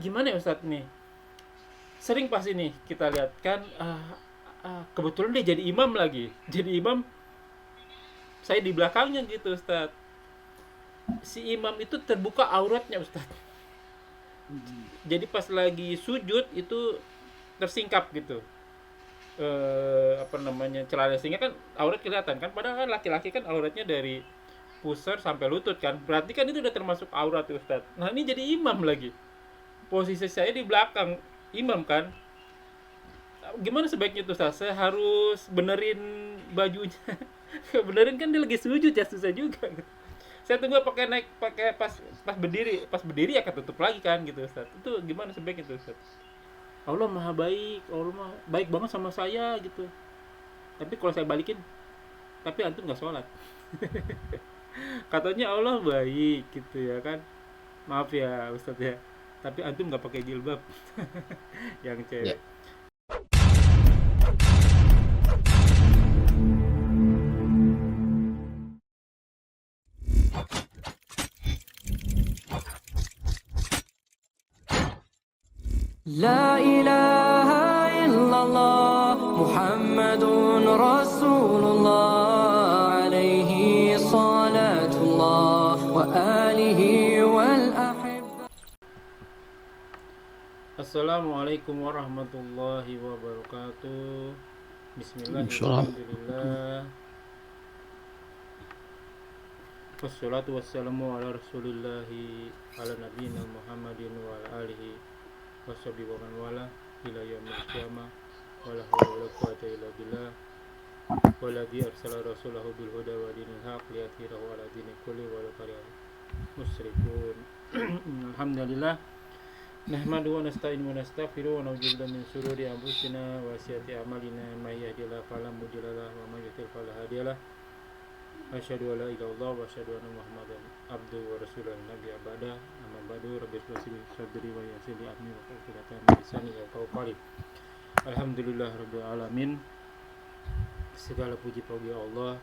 gimana ya Ustadz nih? Sering pas ini kita lihat kan, kebetulan dia jadi imam lagi. Jadi imam, saya di belakangnya gitu Ustadz. Si imam itu terbuka auratnya Ustadz. Jadi pas lagi sujud itu tersingkap gitu. Apa namanya, celana, sehingga kan aurat kelihatan kan, padahal kan laki-laki kan auratnya dari pusar sampai lutut kan, berarti kan itu udah termasuk aurat tuh Ustadz. Nah ini jadi imam lagi, posisi saya di belakang imam kan, gimana sebaiknya tuh Ustadz? Saya harus benerin bajunya. Benerin kan dia lagi sujud ya, susah juga. Saya tunggu pakai naik, pakai pas berdiri ya ketutup lagi kan gitu Ustadz. Itu gimana sebaiknya tuh Ustadz? Allah maha baik, Allah maha baik banget sama saya gitu. Tapi kalau saya balikin, tapi antum nggak sholat. Katanya Allah baik gitu ya kan. Maaf ya Ustadz ya. Tapi antum nggak pakai jilbab. Yang Ya. cewek. لا إله إلا الله محمد رسول الله عليه صلاة الله وآله والأحبة. Assalamualaikum warahmatullahi wabarakatuh. Salam. Bismillahirrahmanirrahim. Wassalatu wassalamu ala rasulillahi ala nabiyina Muhammadin wa ala alihi washabihi wa man wala ila yaumil qiyamah. Wala hawla wala quwwata illa billah. Walladzi arsala rasulahu bil huda wa dinil haq liyudhhirahu ala dini kulli walau karihal musyrikun. Alhamdulillah. Nahmaduhu wa nasta'inuhu wa nastaghfiruh wa na'udzu billahi min shururi anfusina wa sayyiati a'malina. May yahdihillahu fala mudilla lahu wa may yudlil fala hadiya lahu. Asyhadu an la ilaha illallah wa asyhadu anna Muhammadan abduhu wa rasuluhu nabi abada. Amma ba'du, rabbi shrah li sadri wa yassir li amri wa hlul 'uqdatam min lisani yafqahu qawli. Alhamdulillah rabbil alamin. Segala puji bagi Allah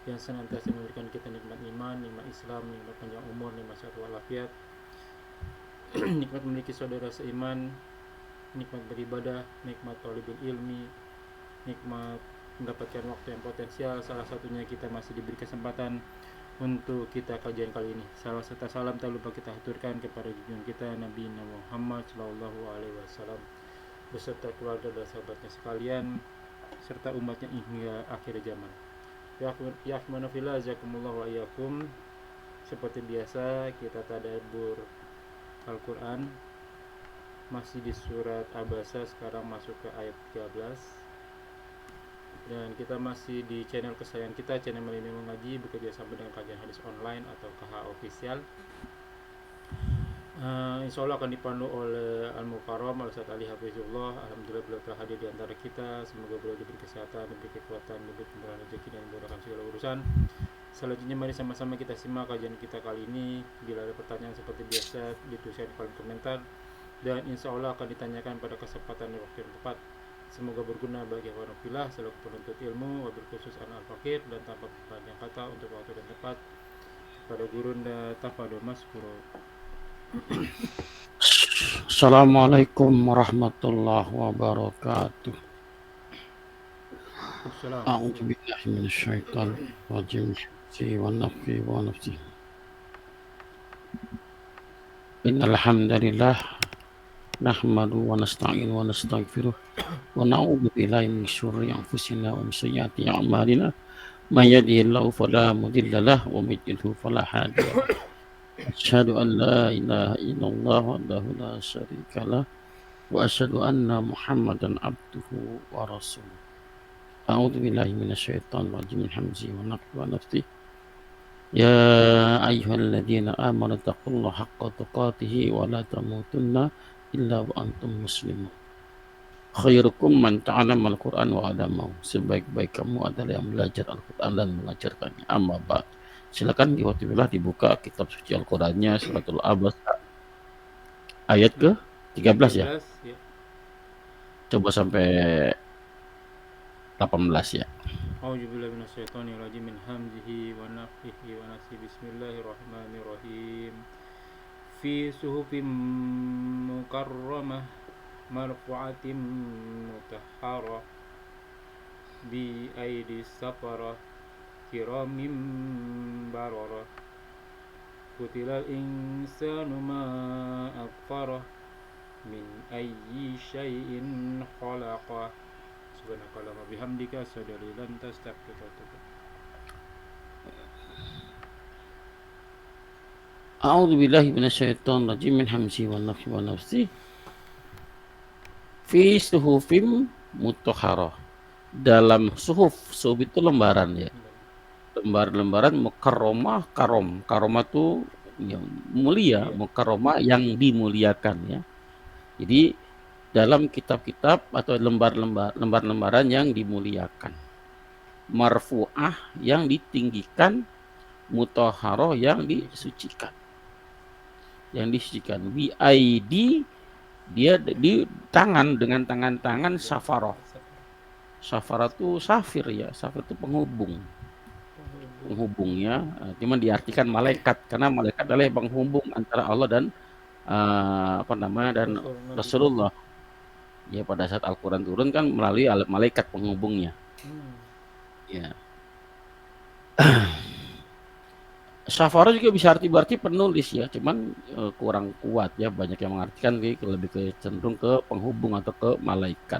yang senantiasa memberikan kita nikmat iman, nikmat Islam, nikmat panjang umur, nikmat sehat walafiat, nikmat memiliki saudara seiman, nikmat beribadah, nikmat talibul ilmi, nikmat mendapatkan waktu yang potensial. Salah satunya kita masih diberi kesempatan untuk kita kajian kali ini. Salam serta salam tak lupa kita haturkan kepada junjungan kita Nabi Muhammad Shallallahu Alaihi Wasallam beserta keluarga dan sahabatnya sekalian serta umatnya hingga akhir zaman. Ya fillah, jazakumullah wa iyyakum. Seperti biasa kita tadabbur Al-Quran, masih di surat Abasa, sekarang masuk ke ayat 13. Dan kita masih di channel kesayangan kita, channel Melini Mengaji, bekerja sama dengan kajian hadis online atau KH Official. Insya Allah akan dipandu oleh Al-Mukarram Al-Ustaz Ali Hafizullah. Alhamdulillah beliau telah hadir di antara kita. Semoga beliau diberi kesehatan, diberi kekuatan, diberi kemudahan rezeki dan dimudahkan segala urusan. Selanjutnya mari sama-sama kita simak kajian kita kali ini. Bila ada pertanyaan seperti biasa dituliskan di kolom komentar, dan insya Allah akan ditanyakan pada kesempatan dan waktu yang tepat. Semoga berguna bagi warahmatullahi selaku penuntut ilmu, wabil khusus anak al-fakir, dan tanpa panjang kata untuk waktu dan tepat pada gurunda tafadhol maskuro. Assalamualaikum warahmatullahi wabarakatuh. Assalam. A'udzu billahi minasyaitonir rajim. Wa nafsi wa nafsi. Innal hamdalillah nahmadu wa nasta'inu wa nastaghfiruh wa na'udzu billahi min syururi anfusina wa min sayyiati a'malina. May yahdihillahu fala mudilla lahu wa may yudlil fala hadiya lahu. Asyhadu an la ilaha illallah wahdahu la syarika lah wa asyhadu anna Muhammadan abduhu wa rasuluh. A'udzu billahi minasyaitonir rajim. Min hamzihi wa nafthihi wa nafthihi. Ya ayyuhalladzina amanu taqullaha haqqa tuqatih wa la tamutunna illa wa antum muslimun. Khairukum man ta'allama al-Qur'an wa 'allamahu. Sebaik-baik kamu adalah yang belajar Al-Qur'an dan mengajarkannya. Amma ba'd. Silakan dibuka kitab suci Al-Qur'annya suratul Abasa ayat ke 13 ya. 13 ya. Coba sampai 18 ya. A'udzubillahi minasyaitonir rajim. Min hamzihi wa nafthihi wa nafsihi. Bismillahirrahmanirrahim. fi suhufim mukarramah marfu'atin mutahharah bi aidi safarah kiramin bararah Kutilal insanu ma akfarah min ayyi syai'in khalaqah Subhanakallahumma bihamdika asyhadu an la ilaha illa anta astaghfiruka wa atubu ilaik. A'udzu billahi minasyaitonir rajim min hamzi wa naftsi wa nafsi. Fi suhufim mutahharah. Dalam suhuf itu lembaran ya. Lembaran-lembaran mukarramah, karomah itu yang mulia, mukarramah yang dimuliakan ya. Jadi dalam kitab-kitab atau lembar-lembaran yang dimuliakan, marfu'ah yang ditinggikan, mutahharah yang disucikan, BID dia di tangan, dengan tangan-tangan safarah. Safarah itu safir ya, safir itu penghubungnya, cuma diartikan malaikat karena malaikat adalah penghubung antara Allah dan dan Rasulullah. Ya pada saat Al-Quran turun kan melalui malaikat penghubungnya. Ya. Safarah juga bisa berarti penulis ya, cuman kurang kuat ya, banyak yang mengartikan lebih ke cenderung ke penghubung atau ke malaikat.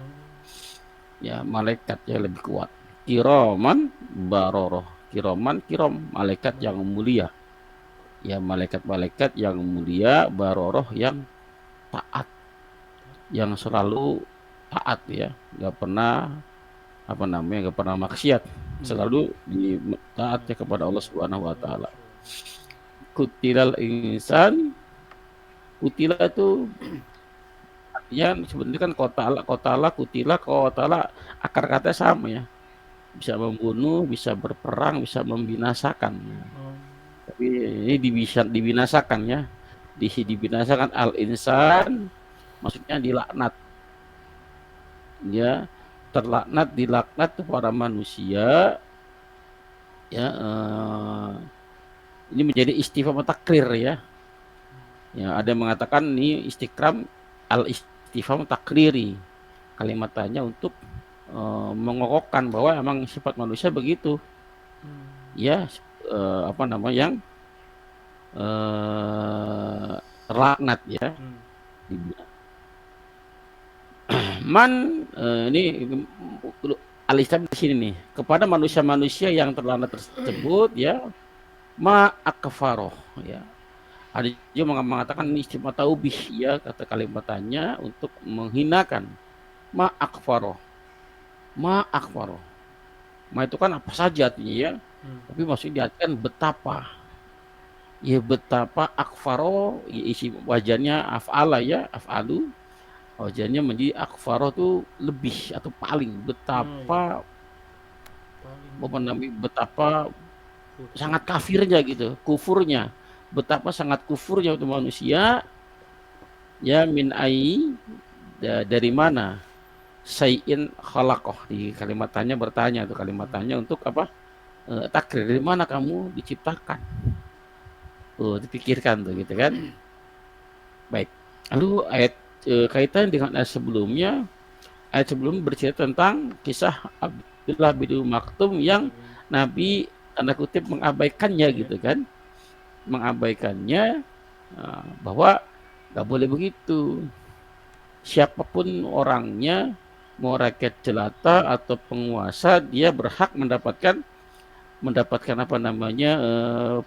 Ya malaikat ya lebih kuat. Kiraman baroroh, kiram malaikat yang mulia. Ya malaikat-malaikat yang mulia, baroroh yang taat, yang selalu taat ya, nggak pernah nggak pernah maksiat, selalu taat ya kepada Allah Subhanahu wa taala. Kutilal insan, kutila itu artinya sebenarnya kan kotala akar kata sama ya, bisa membunuh, bisa berperang, bisa membinasakan. Tapi ini dibinasakan ya, dibinasakan al insan maksudnya dilaknat ya, dilaknat para manusia ya. Ini menjadi istifham takrir ya. Ya ada yang mengatakan ini istikram al istifham takriri, kalimatnya untuk mengokohkan bahwa emang sifat manusia begitu ya, yang laknat ya. Man ini al-istifham di sini nih, kepada manusia-manusia yang terlaknat tersebut ya, ma akfaroh ya. Ada juga mengatakan ini istifham taubih ya, kata kalimatnya untuk menghinakan. Ma akfaroh, ma itu kan apa saja artinya ya, tapi maksudnya diartikan betapa ya, betapa akfaro ya, isi wajannya af'ala ya, af'alu, wajannya menjadi akfaro itu lebih atau paling, betapa betapa sangat kafirnya gitu, kufurnya, betapa sangat kufurnya untuk manusia ya. Min ai, dari mana, sayin khalaqoh, di kalimatnya bertanya, itu kalimatnya untuk apa, takrir, dari mana kamu diciptakan, dipikirkan tuh gitu kan. Baik, lalu ayat kaitan dengan ayat sebelumnya bercerita tentang kisah Abdullah bin Maktum yang Nabi tanda kutip mengabaikannya gitu kan, mengabaikannya, bahwa nggak boleh begitu, siapapun orangnya, mau rakyat jelata atau penguasa, dia berhak mendapatkan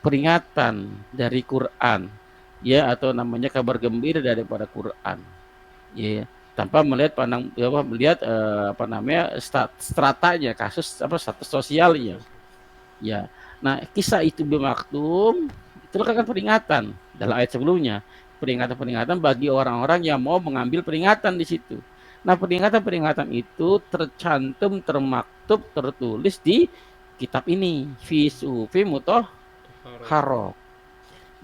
peringatan dari Quran ya, atau namanya kabar gembira daripada Quran ya, tanpa melihat stratanya, status sosialnya ya. Nah kisah itu Maktum itu kan peringatan dalam ayat sebelumnya, peringatan bagi orang-orang yang mau mengambil peringatan di situ. Nah peringatan itu tercantum, termaktub, tertulis di kitab ini, fi sufi mutahharah.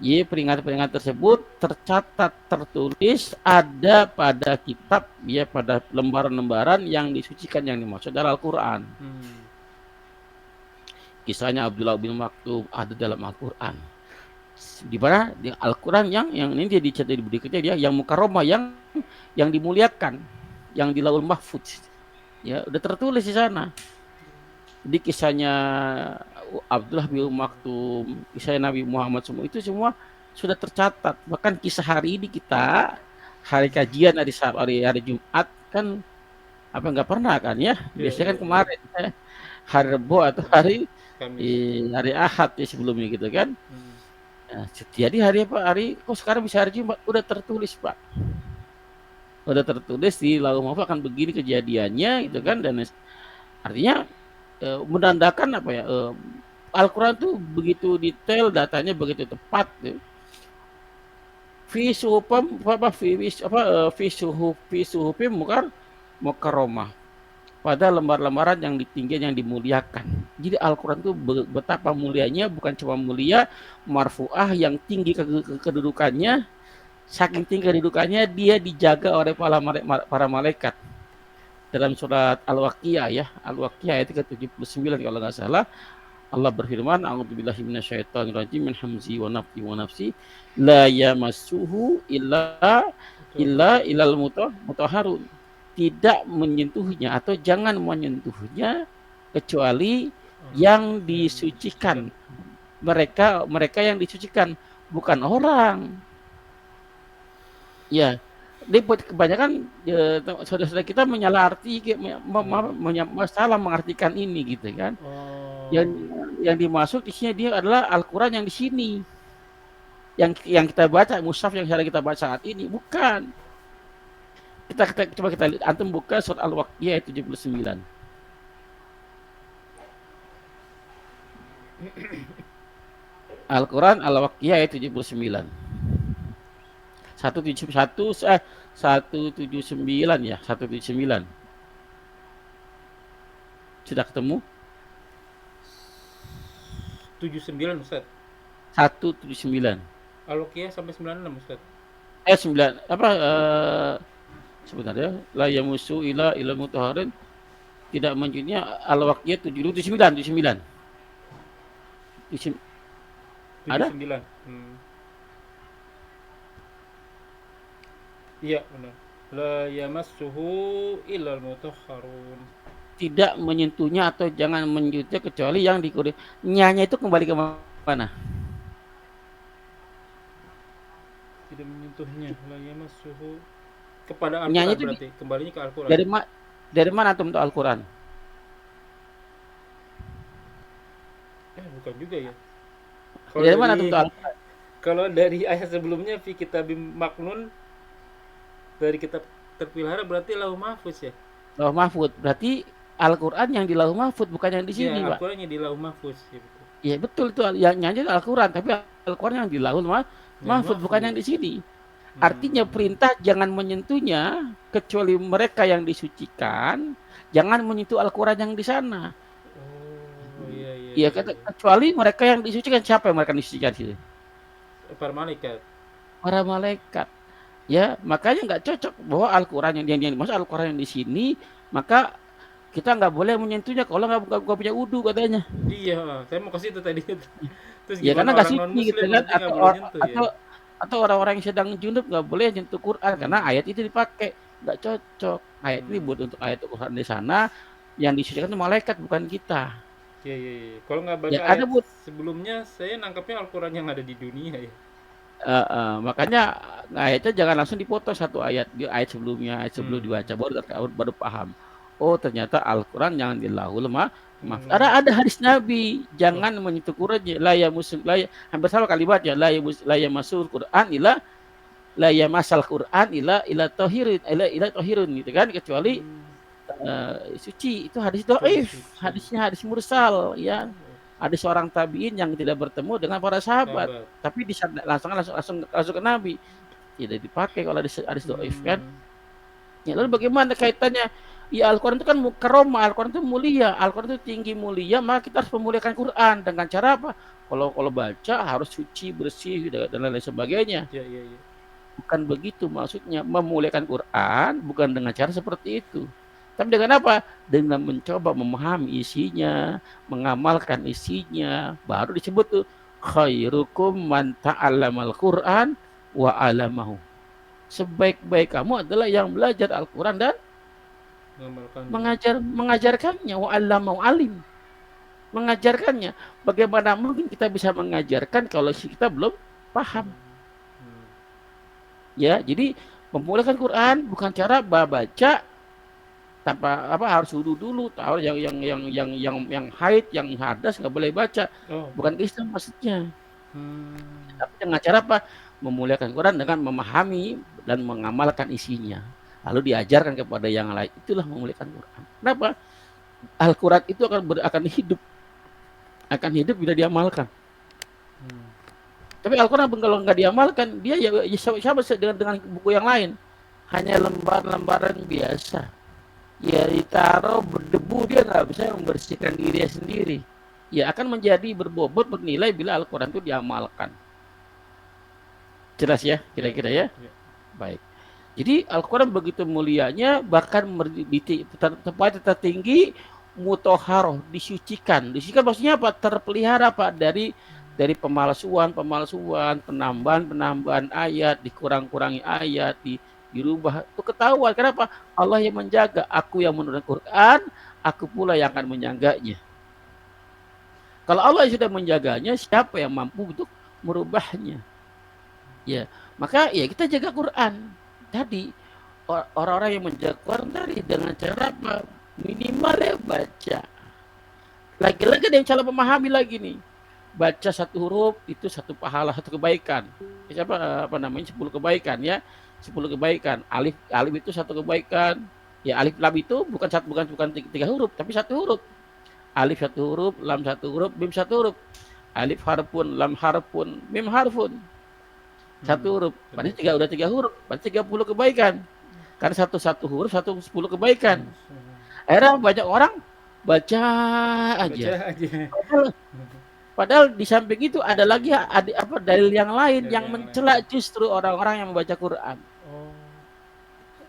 Ya, peringatan tersebut tercatat, tertulis, ada pada kitab ya, pada lembaran-lembaran yang disucikan, yang dimaksud dalam Al-Quran. Kisahnya Abdullah bin Maktum ada dalam Al-Quran. Di mana di Al-Quran yang ini dia dicatat di berikutnya dia yang mukarramah yang dimuliakan, yang di Lauhul Mahfuz. Ya, udah tertulis di sana. Jadi kisahnya Abdullah bin Maktum, kisah Nabi Muhammad semua itu semua sudah tercatat. Bahkan kisah hari ini kita hari kajian hari Jumat kan apa nggak pernah kan ya? Biasanya kan kemarin hari Rebo atau hari Ahad ya sebelumnya gitu kan. Nah, jadi hari kok sekarang bisa hari Jumat udah tertulis Pak. Udah tertulis di Lauhul Mahfuz akan begini kejadiannya gitu kan, dan artinya menandakan apa ya, Al-Quran tuh begitu detail, datanya begitu tepat ya. Fi suhufim mukarramah, pada lembar-lembaran yang tinggi yang dimuliakan. Jadi Al-Quran itu betapa mulianya, bukan cuma mulia marfu'ah yang tinggi kedudukannya, saking tinggi kedudukannya dia dijaga oleh para malaikat. Dalam surat Al-Waqiah ya, Al-Waqiah ayat ke-79 kalau nggak salah, Allah berfirman, a'udzubillahi minasyaitonirrajim min hamzi wa nafthi wa nafsi la yamassuhu ilal mutahharun. Tidak menyentuhnya atau jangan menyentuhnya kecuali yang disucikan. Mereka yang disucikan, bukan orang. Ya, kebanyakan saudara-saudara kita salah mengartikan ini gitu kan. Yang dimasuk di sini dia adalah Al-Quran yang di sini. Yang kita baca, mushaf yang sekarang kita baca saat ini, bukan. Coba kita lihat, antum buka surat Al-Waqiah ayat 79. Al-Quran Al-Waqiah ayat 79. 179 ya, 179. Sudah ketemu? 79 Ustaz. 179. Al-Waqiah sampai 96 Ustaz. 9 apa sebentar ya. La yamusu ila mutahharin, tidak menjadinya Al-Waqiah 79. Ada? 79. Iya benar. La yamassuhu illal mutahharun. Tidak menyentuhnya atau jangan menyentuhnya kecuali yang dikudus. Nyanya itu kembali ke mana? Tidak menyentuhnya. La yamassuhu kepada Al-Quran nyanya itu berarti kembalinya ke Al-Quran. Dari mana tuh untuk Al-Quran? Bukan juga ya. Dari mana tuh untuk Al-Quran? Kalau dari ayat sebelumnya fi kitabim maknun, dari kitab terpelihara berarti Lauhul Mahfuz ya. Lauhul Mahfuz berarti Al-Quran yang di Lauhul Mahfuz, bukan yang di sini, Pak. Al-Quran yang di Lauhul Mahfuz ya, betul. Iya betul itu yang nyanyi Al-Quran, tapi Al-Quran yang di Lauhul Mahfuz bukan yang di sini. Artinya perintah jangan menyentuhnya kecuali mereka yang disucikan, jangan menyentuh Al-Quran yang di sana. Iya, kecuali mereka yang disucikan. Siapa yang mereka disucikan sih? Para malaikat. Para malaikat. Ya, makanya nggak cocok bahwa Al-Quran yang dimaksud Al-Quran yang di sini, maka kita nggak boleh menyentuhnya kalau nggak punya wudu katanya. Iya, saya mau kasih itu tadi. Terus ya karena nggak suci gitu kan, atau orang-orang yang sedang junub nggak boleh nyentuh Quran karena ayat itu dipakai, nggak cocok. Ayat ini buat untuk ayat Quran di sana, yang disucikan itu malaikat bukan kita. Iya. Kalau nggak baca ayat sebelumnya, saya nangkapnya Al-Quran yang ada di dunia ya. Makanya ayatnya jangan langsung dipotong satu ayat di ayat sebelumnya, sebelum dibaca baru paham. Oh ternyata Al-Quran jangan dilahul maaf. Ada hadis Nabi jangan menyentuh Quran, hampir sama kalimatnya la yamassul Quran la yamasal Quran ila tahirun gitu kan, kecuali suci. Itu hadis dhaif, hadisnya hadis mursal ya. Ada seorang tabiin yang tidak bertemu dengan para sahabat, tapi langsung ke Nabi. Tidak dipakai kalau hadis dhaif kan. Ya, lalu bagaimana kaitannya? Ya Al-Quran itu kan mukarramah, Al-Quran itu mulia, Al-Quran itu tinggi mulia, maka kita harus memuliakan Quran dengan cara apa? Kalau baca harus suci, bersih dan lain sebagainya. Iya. Bukan begitu maksudnya, memuliakan Quran bukan dengan cara seperti itu. Tapi dengan apa? Dengan mencoba memahami isinya, mengamalkan isinya, baru disebut tuh khairukum man ta'allamal Qur'an wa 'allamahu. Sebaik-baik kamu adalah yang belajar Al-Qur'an dan Mengamalkan. mengajarkannya, wa 'allamahu, alim. Mengajarkannya. Bagaimana mungkin kita bisa mengajarkan kalau kita belum paham? Hmm. Ya, jadi memulihkan Quran bukan cara baca tanpa harus wudu dulu, tahu yang haid, yang hadas nggak boleh baca. Oh, Bukan itu maksudnya. hmm. Tapi dengan cara apa? Memuliakan Quran dengan memahami dan mengamalkan isinya. Lalu diajarkan kepada yang lain. Itulah memuliakan Quran. Kenapa? Al-Quran itu akan hidup bila diamalkan. Hmm. Tapi Al-Quran kalau nggak diamalkan, dia ya sama dengan buku yang lain. Hanya lembar-lembaran biasa. Ya ditaruh berdebu, dia nggak bisa membersihkan dirinya sendiri. Ya akan menjadi berbobot, bernilai bila Al-Quran itu diamalkan. Jelas ya, kira-kira ya? Ya. Baik. Jadi Al-Quran begitu mulianya, bahkan di tempat tertinggi, mutoharoh, disucikan. Disucikan maksudnya apa? Terpelihara Pak dari pemalsuan, penambahan ayat, dikurang-kurangi ayat, dirubah. Itu ketahuan. Kenapa? Allah yang menjaga. Aku yang menurunkan Quran, aku pula yang akan menjaganya. Kalau Allah yang sudah menjaganya, siapa yang mampu untuk merubahnya? Ya, maka ya kita jaga Quran. Tadi orang-orang yang menjaga Quran tadi dengan cara apa? Minimal ya baca. Lagi-lagi ada yang salah memahami lagi nih. Baca satu huruf itu satu pahala, satu kebaikan. Apa namanya? 10 kebaikan ya. 10 kebaikan. Alif itu satu kebaikan. Ya alif lam itu bukan 3 huruf, tapi satu huruf. Alif satu huruf, lam satu huruf, mim satu huruf. Alif harfun, lam harfun, mim harfun. Satu huruf. Berarti udah 3 huruf. Berarti 30 kebaikan. Karena satu huruf 10 kebaikan. Akhirnya banyak orang baca aja. Padahal di samping itu ada lagi dalil yang lain yang mencela justru orang-orang yang membaca Quran.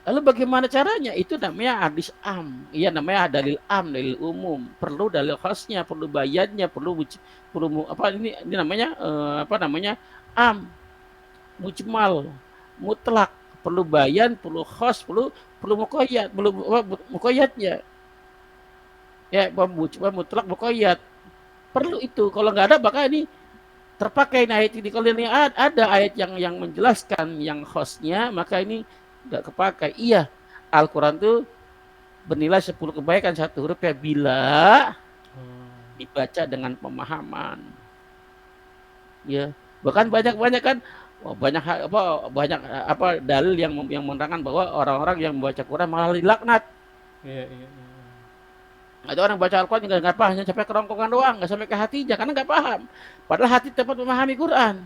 Lalu bagaimana caranya? Itu namanya hadis am. Iya namanya dalil am, dalil umum. Perlu dalil khasnya, perlu bayannya, perlu ini namanya am, mujmal, mutlak, perlu bayan, perlu khas, perlu muqayyad, muqayyadnya. Ya, mutlak, muqayyad. Perlu itu. Kalau nggak ada, maka ini terpakai ayat ini. Kalau ini ada ayat yang menjelaskan yang khasnya, maka ini nggak kepakai. Iya, Al-Quran itu bernilai 10 kebaikan satu huruf ya bila dibaca dengan pemahaman. Ya, bahkan banyak kan banyak dalil yang menerangkan bahwa orang-orang yang membaca Quran malah dilaknat. Iya. Ada orang baca Al-Quran nggak paham, hanya sampai kerongkongan doang, nggak sampai ke hatinya karena nggak paham. Padahal hati tepat memahami Quran,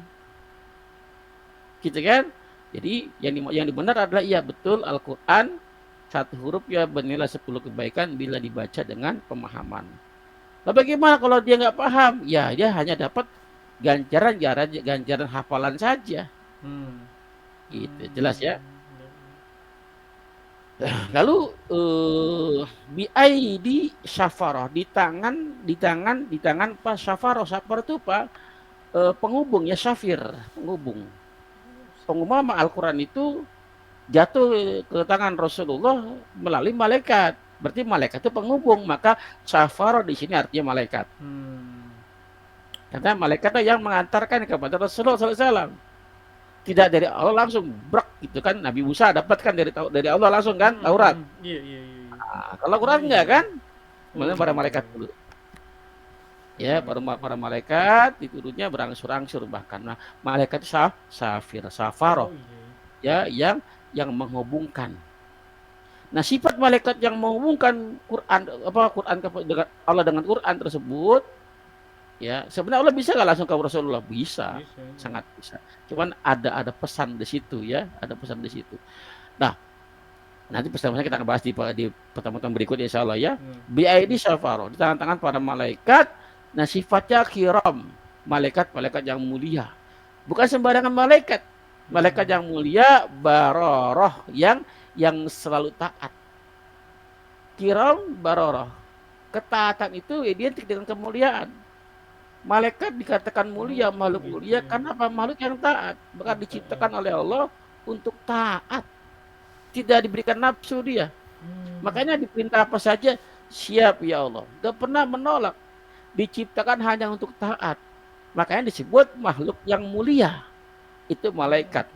gitu kan? Jadi yang benar adalah iya betul Al-Quran satu huruf ya bernilai 10 kebaikan bila dibaca dengan pemahaman. Nah, bagaimana kalau dia nggak paham? Ya dia hanya dapat ganjaran hafalan saja. Gitu, jelas ya. Lalu biaidi syafarah, di tangan pas syafarah itu Pak penghubung ya, syafir, penghubung sama Al-Quran itu jatuh ke tangan Rasulullah melalui malaikat. Berarti malaikat itu penghubung, maka syafarah di sini artinya malaikat. Karena malaikat yang mengantarkan kepada Rasulullah SAW. Tidak dari Allah langsung brak gitu kan. Nabi Musa dapatkan dari Allah langsung kan Taurat. Iya. Nah, kalau Quran enggak kan? Kemudian para malaikat dulu. Ya, para malaikat diturunnya berangsur-angsur bahkan. Nah, malaikat itu safaroh. Ya, yang menghubungkan. Nah, sifat malaikat yang menghubungkan Quran dengan Allah dengan Quran tersebut, ya sebenarnya Allah bisa nggak langsung ke Rasulullah? Bisa, sangat bisa. Cuman ada pesan di situ ya, ada pesan di situ. Nah, nanti pesan-pesan kita akan bahas di pertemuan berikutnya insya Allah ya. Biaidi syafaroh, di tangan-tangan para malaikat. Nah, sifatnya kiram, malaikat yang mulia. Bukan sembarangan malaikat yang mulia, baroroh, yang selalu taat. Kiram baroroh, ketaatan itu identik dengan kemuliaan. Malaikat dikatakan mulia, makhluk mulia karena apa? Makhluk yang taat, bahkan diciptakan oleh Allah untuk taat, tidak diberikan nafsu dia. Makanya diperintah apa saja siap ya Allah, gak pernah menolak, diciptakan hanya untuk taat. Makanya disebut makhluk yang mulia, itu malaikat.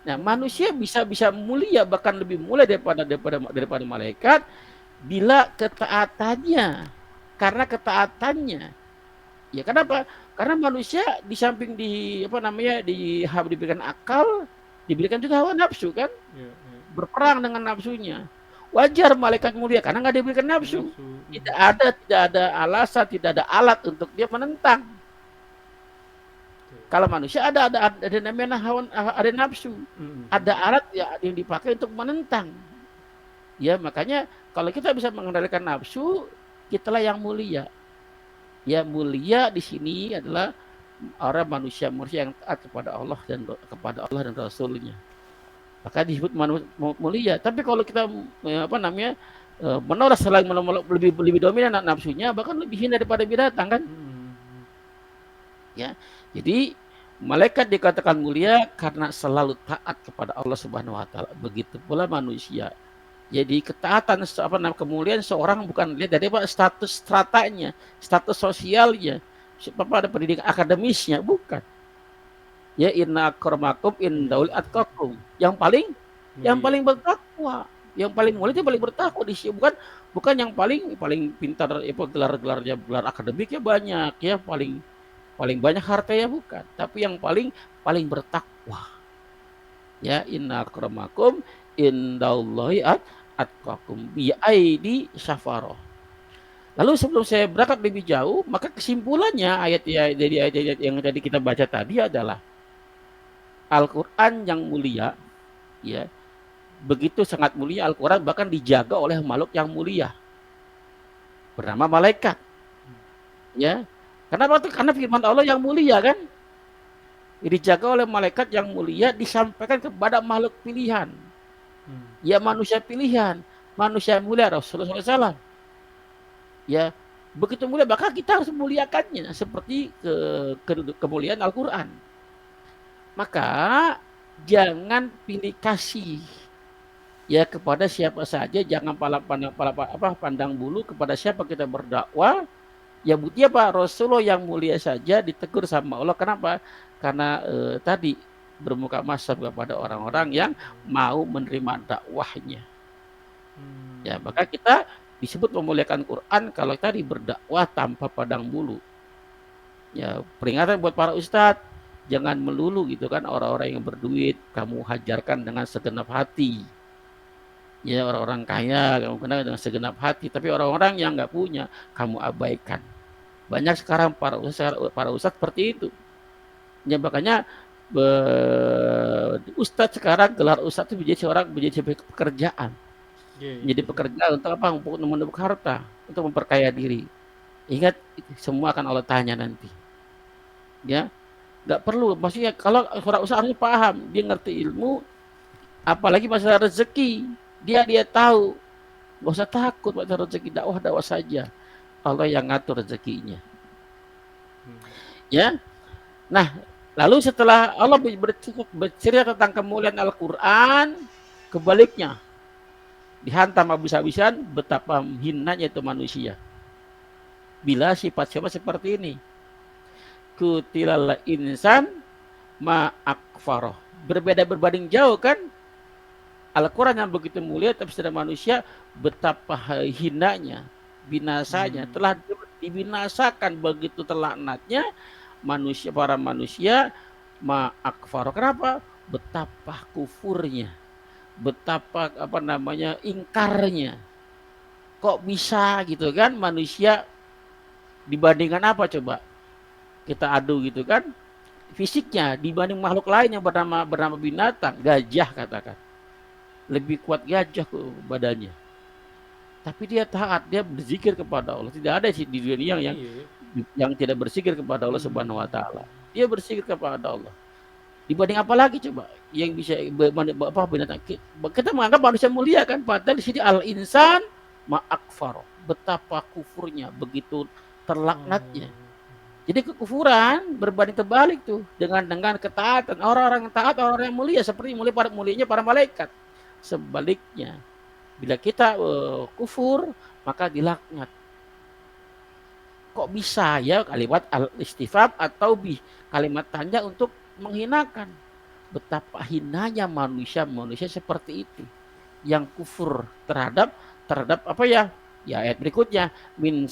Nah, manusia bisa mulia, bahkan lebih mulia daripada malaikat bila ketaatannya. Karena ketaatannya, ya kenapa? Karena manusia di samping diberikan akal, diberikan juga hawa nafsu kan, berperang dengan nafsunya. Wajar malaikat mulia karena nggak diberikan nafsu. Tidak ada alasan, tidak ada alat untuk dia menentang. Kalau manusia ada namanya ada nafsu, ada alat ya yang dipakai untuk menentang. Ya makanya kalau kita bisa mengendalikan nafsu, kitalah yang mulia. Ya mulia di sini adalah orang manusia yang taat kepada Allah dan Rasulnya. Maka disebut mulia. Tapi kalau kita menolak selain lebih dominan nafsunya, bahkan lebih hina daripada binatang kan. Ya, jadi malaikat dikatakan mulia karena selalu taat kepada Allah Subhanahu Wa Taala. Begitu pula manusia. Jadi ketaatan kemuliaan seorang bukan lihat dari status stratanya, status sosialnya, pada pendidikan akademisnya, bukan. Ya inna akramakum indaul atqakum. Yang paling bertakwa, yang paling mulia itu paling bertakwa di sini, bukan yang paling pintar, gelar akademiknya banyak, ya paling banyak hartanya, bukan, tapi yang paling bertakwa. Ya inna akramakum indallahi atqakum bi aidi safaroh. Lalu sebelum saya berangkat lebih jauh, maka kesimpulannya dari ayat yang tadi kita baca tadi adalah Al-Quran yang mulia, ya begitu sangat mulia Al-Quran, bahkan dijaga oleh makhluk yang mulia bernama malaikat. Ya, kenapa? Karena firman Allah yang mulia kan, dijaga oleh malaikat yang mulia, disampaikan kepada makhluk pilihan. Ya manusia pilihan, manusia mulia Rasulullah SAW. Ya begitu mulia, maka kita harus memuliakannya seperti kemuliaan Al-Quran. Maka jangan pilih kasih ya kepada siapa saja, jangan pandang bulu kepada siapa kita berdakwah. Ya bukti apa? Rasulullah yang mulia saja ditegur sama Allah. Kenapa? Karena tadi bermuka masam kepada orang-orang yang mau menerima dakwahnya. Ya maka kita disebut memuliakan Quran kalau tadi berdakwah tanpa pandang bulu. Ya peringatan buat para ustadz, jangan melulu gitu kan, orang-orang yang berduit kamu hajarkan dengan segenap hati. Ya orang-orang kaya kamu kenal dengan segenap hati, tapi orang-orang yang nggak punya kamu abaikan. Banyak sekarang para ustadz seperti itu. Ya makanya ustadz sekarang, gelar ustadz itu menjadi pekerjaan. Jadi pekerjaan untuk apa? Untuk menumpuk harta, untuk memperkaya diri. Ingat, semua akan Allah tanya nanti. Ya, nggak perlu. Maksudnya kalau seorang usaha harus paham, dia ngerti ilmu, apalagi masalah rezeki, dia tahu. Gak usah takut masalah rezeki, dakwah saja. Allah yang ngatur rezekinya. Ya, nah lalu setelah Allah bercerita tentang kemuliaan Al-Quran, kebaliknya dihantam habis-habisan betapa hinanya itu manusia bila sifat-sifat seperti ini. Kutilal insan ma'akfaroh, berbanding jauh kan. Al-Quran yang begitu mulia, tapi sedang manusia betapa hinanya, binasanya, telah dibinasakan begitu terlaknatnya para manusia ma'akfaroh. Kenapa? Betapa kufurnya, betapa ingkarnya. Kok bisa gitu kan manusia dibandingkan apa coba? Kita adu gitu kan, fisiknya dibanding makhluk lain yang bernama binatang, gajah katakan. Lebih kuat gajah ke badannya. Tapi dia taat, dia berzikir kepada Allah. Tidak ada di dunia yang tidak berzikir kepada Allah Subhanahu Wa Taala. Dia berzikir kepada Allah. Dibanding apa lagi coba yang bisa binatang? Kita menganggap manusia mulia kan, padahal di sini al-insan ma'akfar, betapa kufurnya, begitu terlaknatnya. Jadi kekufuran berbanding terbalik tuh dengan ketaatan orang-orang yang taat, orang-orang yang mulia seperti mulianya para malaikat. Sebaliknya, bila kita kufur maka dilaknat. Kok bisa ya kalimat al-istifham atau kalimat tanya untuk menghinakan? Betapa hinanya manusia seperti itu yang kufur terhadap apa ya? Ya ayat berikutnya min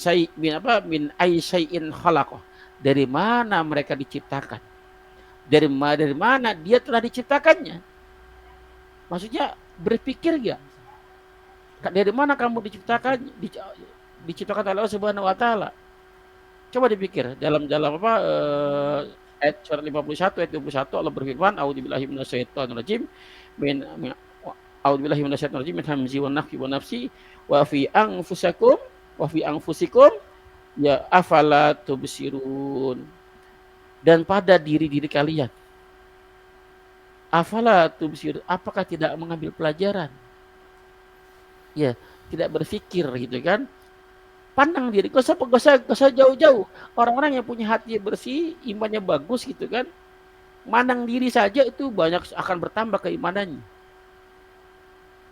ay syai'in khalaqah. Dari mana mereka diciptakan? Dari mana dia telah diciptakannya? Maksudnya berpikir enggak? Dari mana kamu diciptakan? Diciptakan oleh Allah Subhanahu wa taala. Coba dipikir dalam apa ayat surat 51 ayat 21 Allah berfirman a'udzubillahi minasyaitonir rajim min a'udzubillahi minasyaitonir rajim min hamzi wa naftsi wa nafsi wa fi anfusikum ya afala tubsirun. Dan pada diri kalian afala tubsirun, apakah tidak mengambil pelajaran? Ya, tidak berpikir gitu kan. Pandang diri, gak usah jauh-jauh. Orang-orang yang punya hati bersih, imannya bagus gitu kan. Mandang diri saja itu banyak akan bertambah keimanannya.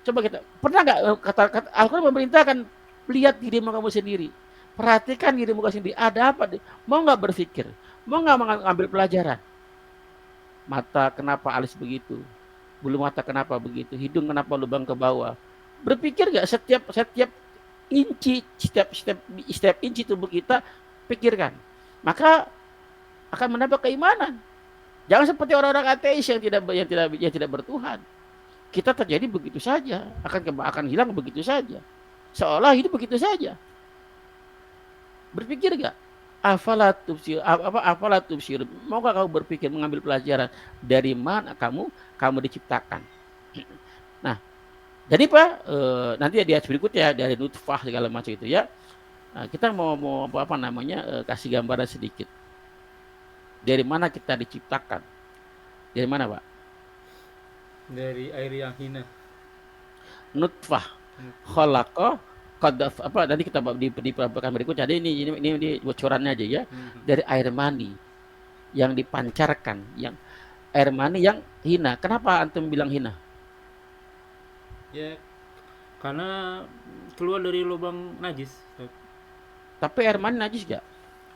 Coba kita, pernah nggak kata Al-Quran memerintahkan lihat dirimu kamu sendiri. Perhatikan dirimu kamu sendiri. Ada apa? Mau nggak berpikir? Mau nggak mengambil pelajaran? Mata kenapa alis begitu? Bulu mata kenapa begitu? Hidung kenapa lubang ke bawah? Berpikir nggak setiap inci, setiap inci tubuh kita pikirkan, maka akan menambah keimanan. Jangan seperti orang-orang ateis yang tidak bertuhan. Kita terjadi begitu saja, akan hilang begitu saja, seolah hidup begitu saja. Berpikir enggak? Afala tubsir, maukah kamu berpikir mengambil pelajaran dari mana kamu diciptakan? Nah, jadi Pak, nanti di ayat berikutnya dari nutfah segala macam itu ya. Nah, kita mau kasih gambaran sedikit. Dari mana kita diciptakan? Dari mana, Pak? Dari air yang hina. Nutfah. Khalaqa qadaf apa nanti kita di pekan berikutnya. Jadi ini bocorannya aja ya. Dari air mani yang dipancarkan, yang air mani yang hina. Kenapa antum bilang hina? Ya, karena keluar dari lubang najis. Tapi air mani najis gak?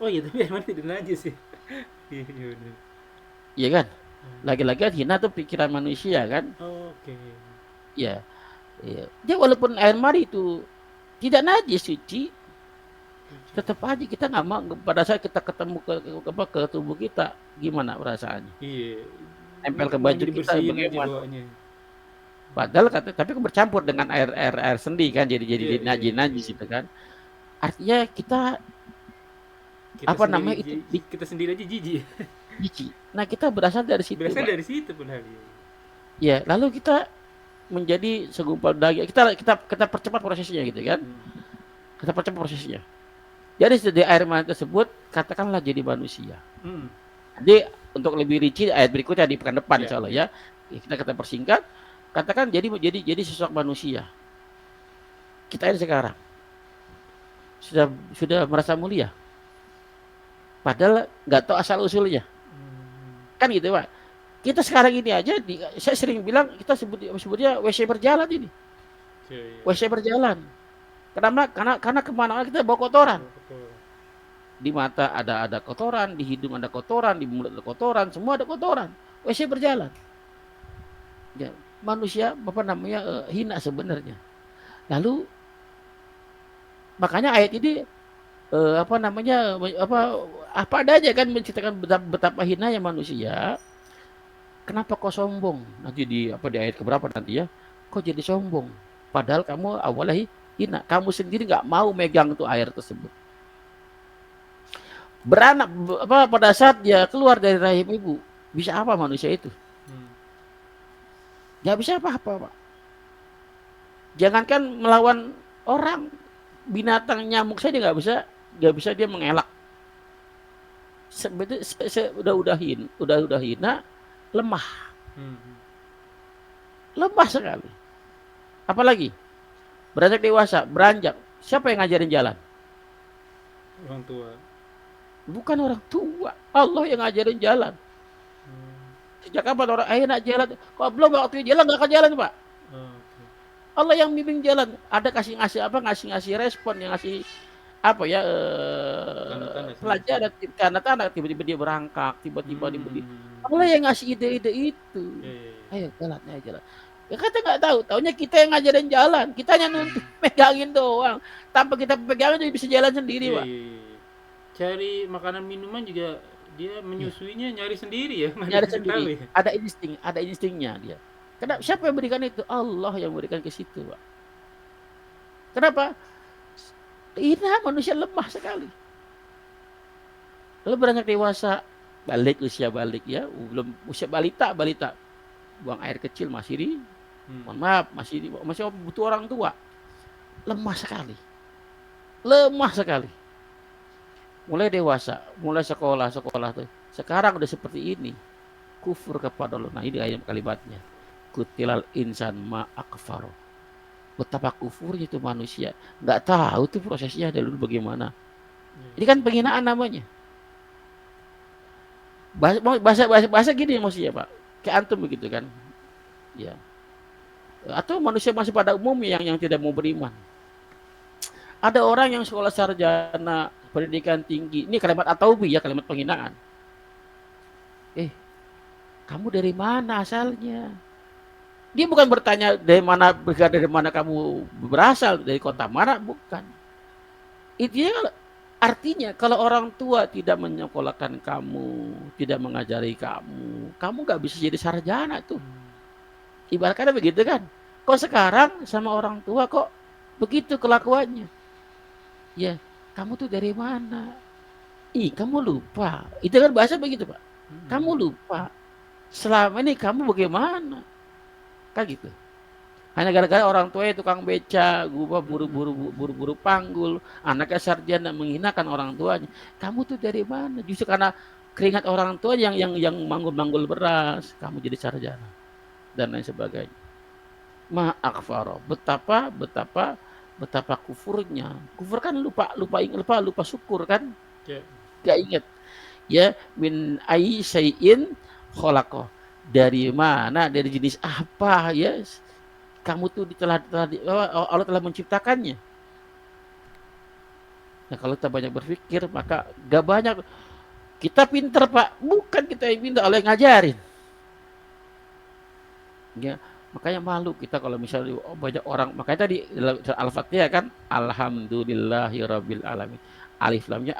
Oh iya, tapi air mani tidak najis sih. Iya kan? Lagi-lagi hina tuh pikiran manusia kan? Oke. Ya. Dia walaupun air mani itu tidak najis suci, tetap aja kita nggak mau pada saat kita ketemu ke tubuh kita gimana perasaannya? Iya. Tempel ke baju kita bagaimana? Padahal tapi bercampur dengan air sendi kan jadi najis itu kan. Artinya kita apa namanya itu kita sendiri aja jijik. Nah, kita berasal dari situ. Berasal dari situ benar. Ya, lalu kita menjadi segumpal daging. Kita percepat prosesnya gitu kan. Kita percepat prosesnya. Jadi dari air mani tersebut katakanlah jadi manusia. Jadi untuk lebih rinci ayat berikutnya di pekan depan insyaallah ya. Kita persingkat. Katakan jadi sosok manusia. Kita ini sekarang sudah merasa mulia. Padahal nggak tahu asal usulnya. Kan gitu Pak. Kita sekarang ini aja saya sering bilang kita sebutnya WC berjalan ini. WC berjalan. Karena kemana-mana kita bawa kotoran. Di mata ada kotoran, di hidung ada kotoran, di mulut ada kotoran, semua ada kotoran. WC berjalan. Ya, manusia hina sebenarnya. Lalu makanya ayat ini apa adanya kan menceritakan betapa hinanya manusia. Kenapa kau sombong? Nanti di ayat keberapa nanti ya? Kau jadi sombong. Padahal kamu awalnya hina. Kamu sendiri nggak mau megang tuh air tersebut. Beranak pada saat dia keluar dari rahim ibu, bisa apa manusia itu? Nggak bisa apa-apa, Pak. Jangankan melawan orang, binatang nyamuk saja nggak bisa dia mengelak. Udah hina, lemah. Lemah sekali. Apalagi beranjak dewasa, siapa yang ngajarin jalan? Orang tua. bukan orang tua. Allah yang ngajarin jalan. Sejak kapan orang ayo nak jalan? Kalau belum waktu jalan nggak akan jalan, Pak. Oke. Allah yang bimbing jalan. Ada ngasih apa? Ngasih respon, yang ngasih apa ya? Tanda-tanda Pelajaran, tanda-tanda tiba-tiba dia berangkat, tiba-tiba dia Allah Hmm. yang ngasih ide-ide itu. Iya, iya, iya. Ayo jalan, ayo jalan. Ya kita nggak tahu, taunya kita yang ngajarin jalan, kita hanya nuntut megangin doang. Tanpa kita pegangin dia bisa jalan sendiri, Iya, Pak. iya, iya. Cari makanan minuman juga dia Iya, menyusuinya nyari sendiri ya, mana nyari kita tahu sendiri. ya. Ada instingnya dia. Kenapa? Siapa yang berikan itu? Allah yang berikan ke situ, Pak. Kenapa? Ini manusia lemah sekali. Lalu beranjak dewasa, balik usia balik ya, belum usia balita, buang air kecil masih mohon maaf, masih butuh orang tua. Lemah sekali. Lemah sekali. Mulai dewasa, mulai sekolah tuh. Sekarang udah seperti ini. Kufur kepada Allah. Nah, ini ayat kalimatnya. Kutilal insan ma akfaro. Betapa kufurnya itu manusia. Nggak tahu tuh prosesnya dari dulu bagaimana. Ini kan penghinaan namanya. Bahasa gini maksudnya, Pak. Kayak antum begitu kan. Ya. Atau manusia masih pada umumnya yang tidak mau beriman. Ada orang yang sekolah sarjana, pendidikan tinggi. Ini kalimat ataubi ya, kalimat penghinaan. Kamu dari mana asalnya? Dia bukan bertanya dari mana kamu berasal, dari kota mana, bukan. Itu artinya kalau orang tua tidak menyekolahkan kamu, tidak mengajari kamu nggak bisa jadi sarjana tuh. Ibaratnya begitu kan. Kok sekarang sama orang tua kok begitu kelakuannya? Ya, kamu tuh dari mana? Kamu lupa. Itu kan bahasa begitu, Pak. Kamu lupa. Selama ini kamu bagaimana? Kan gitu. Hanya gara-gara orang tuanya tukang beca, gua buru-buru panggul, anaknya sarjana menghinakan orang tuanya. Kamu tuh dari mana? Justru karena keringat orang tua yang manggul-manggul beras, kamu jadi sarjana dan lain sebagainya. Ma'akfaro. Betapa kufurnya. Kufur kan lupa syukur kan? Gak ingat. Ya, min ai syai'in khalaqah. Dari mana? Dari jenis apa ya? Kamu tuh Allah telah menciptakannya. Nah, kalau kita banyak berpikir, maka gak banyak. Kita pinter, Pak. Bukan kita yang pinter, Allah yang ngajarin. Ya, makanya malu kita kalau misalnya banyak orang. Makanya tadi Al-Fatihah kan, alhamdulillahirabbil alamin. Alif lamnya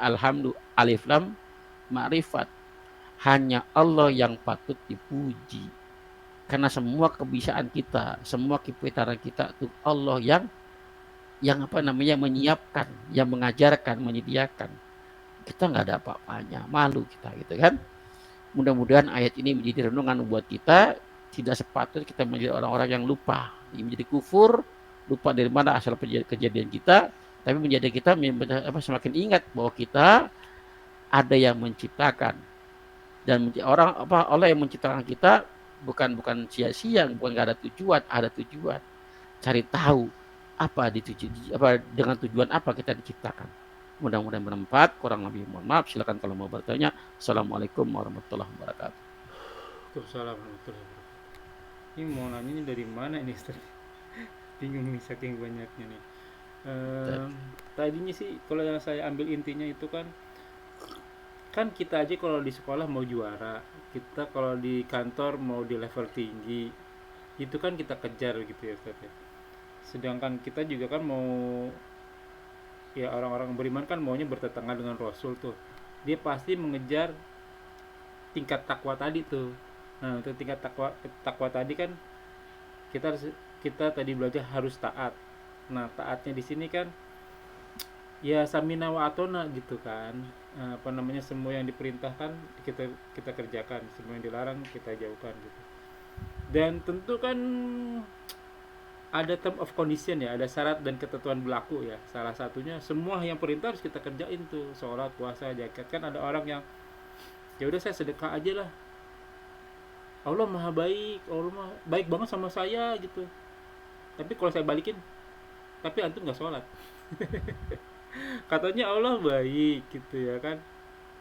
alif lam ma'rifat. Hanya Allah yang patut dipuji. Karena semua kebiasaan kita, semua kepintaran kita itu Allah yang menyiapkan, yang mengajarkan, menyediakan. Kita nggak ada apa-apanya, malu kita gitu kan. Mudah-mudahan ayat ini menjadi renungan buat kita. Tidak sepatutnya kita menjadi orang-orang yang lupa, menjadi kufur, lupa dari mana asal kejadian kita, tapi menjadi kita semakin ingat bahwa kita ada yang menciptakan. Dan Allah yang menciptakan kita bukan sia-sia, bukan nggak ada tujuan, ada tujuan. Cari tahu dengan tujuan apa kita diciptakan. Mudah-mudahan bermanfaat. Kurang lebih mohon maaf. Silakan kalau mau bertanya. Assalamualaikum warahmatullahi wabarakatuh. Waalaikumsalam warahmatullahi wabarakatuh. Ini mau nanya ini dari mana ini, Ustaz? Bingung nih saking banyaknya nih. Tadinya sih kalau yang saya ambil intinya itu kan kita aja kalau di sekolah mau juara, kita kalau di kantor mau di level tinggi, itu kan kita kejar gitu ya, Ustaz. Sedangkan kita juga kan mau, ya orang-orang beriman kan maunya bertetangga dengan Rasul tuh. Dia pasti mengejar tingkat takwa tadi tuh. Nah, untuk tingkat takwa tadi kan kita tadi belajar harus taat. Nah, taatnya di sini kan ya samina wa atona gitu kan. Semua yang diperintahkan kita kerjakan, semua yang dilarang kita jauhkan gitu. Dan tentu kan ada term of condition ya, ada syarat dan ketentuan berlaku ya. Salah satunya semua yang perintah harus kita kerjain tuh, sholat, puasa, zakat. Kan ada orang yang ya udah saya sedekah aja lah, Allah maha baik, Allah maha baik banget sama saya gitu. Tapi kalau saya balikin, tapi antum nggak sholat. Katanya Allah baik gitu ya kan.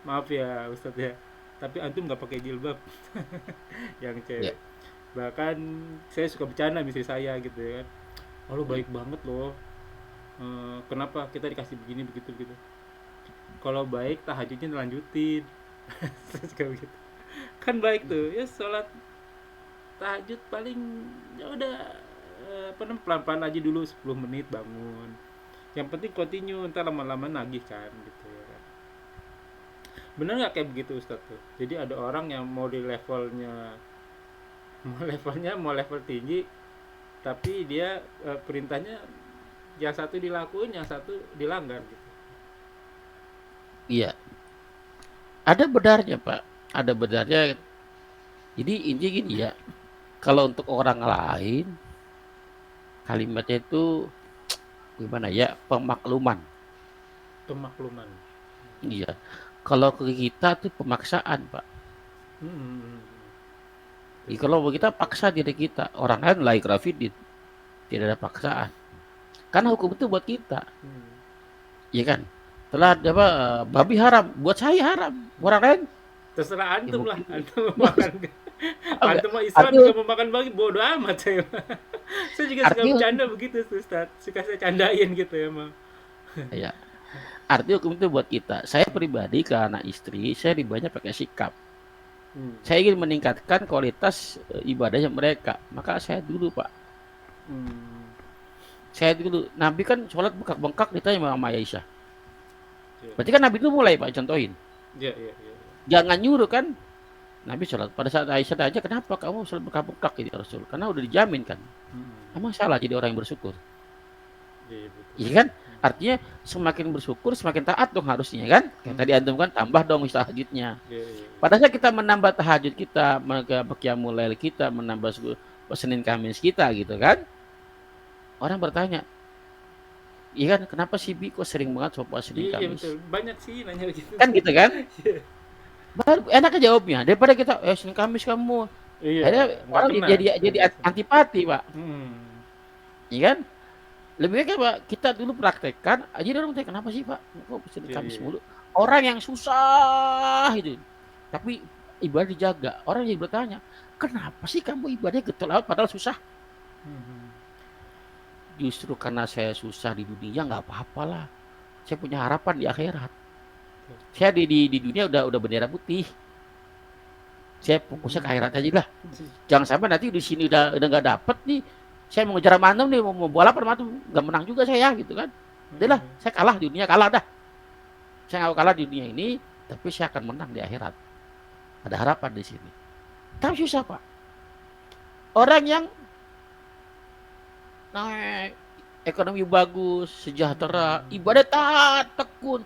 maaf ya Ustadz ya, tapi antum nggak pakai jilbab. Yang Ya, cewek. Bahkan saya suka bercanda sama istri saya gitu ya kan, oh lu baik banget loh. Kenapa kita dikasih begini begitu begitu, kalau baik tahajudnya lanjutin. Saya suka begitu kan, baik tuh ya, sholat tahajud paling ya udah, apa namanya, pelan-pelan aja dulu 10 menit bangun, yang penting continue, ntar lama-lama nagih kan gitu ya kan. Bener nggak kayak begitu Ustadz tuh? Jadi ada orang yang mau di levelnya, mau level tinggi, tapi dia perintahnya yang satu dilakuin, yang satu dilanggar gitu. iya. Ada benarnya, Pak. Ada benarnya. Jadi intinya gini ya, kalau untuk orang lain kalimatnya itu gimana ya, pemakluman. Pemakluman. Iya. Kalau ke kita tuh pemaksaan, Pak. Hmm. Jadi kalau kita paksa diri kita, orang lain la ikraha fiddin, tidak ada paksaan. Karena hukum itu buat kita, Hmm. ya kan? Telah apa, babi haram, buat saya haram. Orang lain Terserah ya antum lah, mungkin antum mau makan. enggak. Antum mau Islam Artinya, juga mau makan babi, bodo amat saya. Saya juga suka artinya, bercanda begitu tuh Ustaz, suka saya candain gitu ya mah. ya, artinya hukum itu buat kita. Saya pribadi ke anak istri, saya banyak pakai sikap. Hmm. Saya ingin meningkatkan kualitas ibadahnya mereka. Maka saya dulu, Pak. Hmm. Saya dulu. Nabi kan sholat bengkak-bengkak ditanya sama Aisyah. Ya, Berarti kan Nabi itu mulai, Pak, contohin. ya, ya, ya. Jangan nyuruh kan. Nabi sholat. Pada saat Aisyah tanya, kenapa kamu sholat bengkak-bengkak gitu ya Rasul? Karena udah dijamin kan. Hmm. Emang salah jadi orang yang bersyukur. Ya, betul. Iya kan? Artinya semakin bersyukur semakin taat dong harusnya kan? Kayak tadi antum kan tambah dong tahajudnya. Ya, ya, ya. Pada saat kita menambah tahajud kita, qiyamul lail kita, menambah Senin Kamis kita gitu kan? Orang bertanya, iya kan? Kenapa sih Bi kok sering banget sholat Senin Iya Kamis? betul, banyak sih nanya begitu. Kan gitu kan? Baru enaknya jawabnya daripada kita Senin Kamis kamu. Iya, Akhirnya nggak orang kena. jadi antipati, Pak. Hmm. Iya kan? Lebih baik Pak, kita dulu praktekkan. Jadi orang tanya, kenapa sih Pak? Kok Senin Iya, Kamis iya. mulu? Orang yang susah itu. Tapi ibadah dijaga. Orang yang bertanya, kenapa sih kamu ibadah getol amat padahal susah? Hmm. Justru karena saya susah di dunia nggak apa-apalah. Saya punya harapan di akhirat. Saya di dunia udah bendera putih. Saya fokusnya ke akhirat aja lah. Jangan sampai nanti di sini udah nggak dapet nih. Saya mau ngejar mantum nih, mau balapan mantum nggak menang juga saya gitu kan. Udah lah, saya kalah di dunia, kalah dah. Saya nggak kalah di dunia ini, tapi saya akan menang di akhirat. Ada harapan di sini. Tapi susah Pak. Orang yang naik ekonomi bagus, sejahtera, ibadah taat, tekun.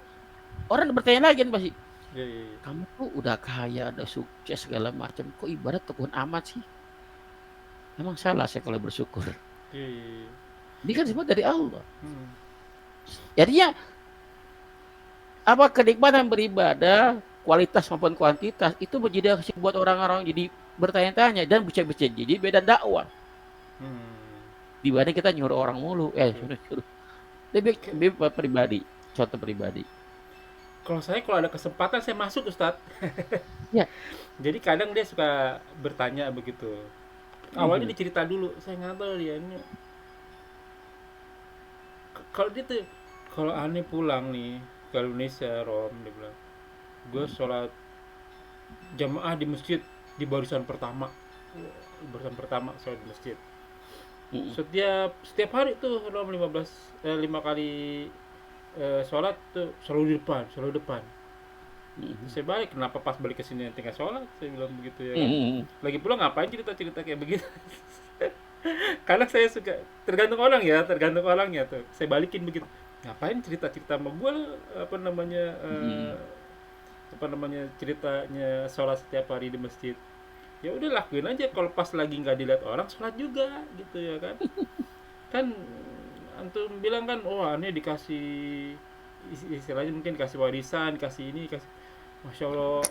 Orang bertanya lagi kan pasti, Iya, iya, iya. kamu tuh udah kaya, ada sukses segala macam, kok ibadah tekun amat sih? Emang salah saya kalau bersyukur. Iya, iya, iya. Ini kan semua dari Allah. Hmm. Jadinya apa kenikmatan beribadah, kualitas maupun kuantitas itu menjadi buat orang-orang jadi bertanya-tanya dan bisa jadi beda dakwah. Hmm. Dibanding kita nyuruh orang mulu, suruh. Lebih pribadi, contoh pribadi. Kalau saya, kalau ada kesempatan saya masuk Ustadz. Ya. Jadi kadang dia suka bertanya begitu. Awalnya dicerita dulu, saya nggak tahu dia ini. Kalau dia tuh, kalau aneh pulang nih ke Indonesia, Rom, dia bilang, gue sholat jamaah di masjid di barisan pertama. Barisan pertama sholat di masjid. Setiap hari tuh Rom 5 kali sholat tuh selalu di depan. Saya balik, kenapa pas balik ke sini nanti nggak sholat? Saya bilang begitu ya kan. Lagi pula ngapain cerita-cerita kayak begitu? Karena saya suka, tergantung orangnya tuh. Saya balikin begitu. Ngapain cerita-cerita sama gue, apa namanya ceritanya sholat setiap hari di masjid. Ya udah lakuin aja, kalau pas lagi nggak dilihat orang sholat juga gitu ya kan. Kan antum bilang kan, oh aneh dikasih istilahnya mungkin dikasih warisan, dikasih ini, kasih, masya Allah,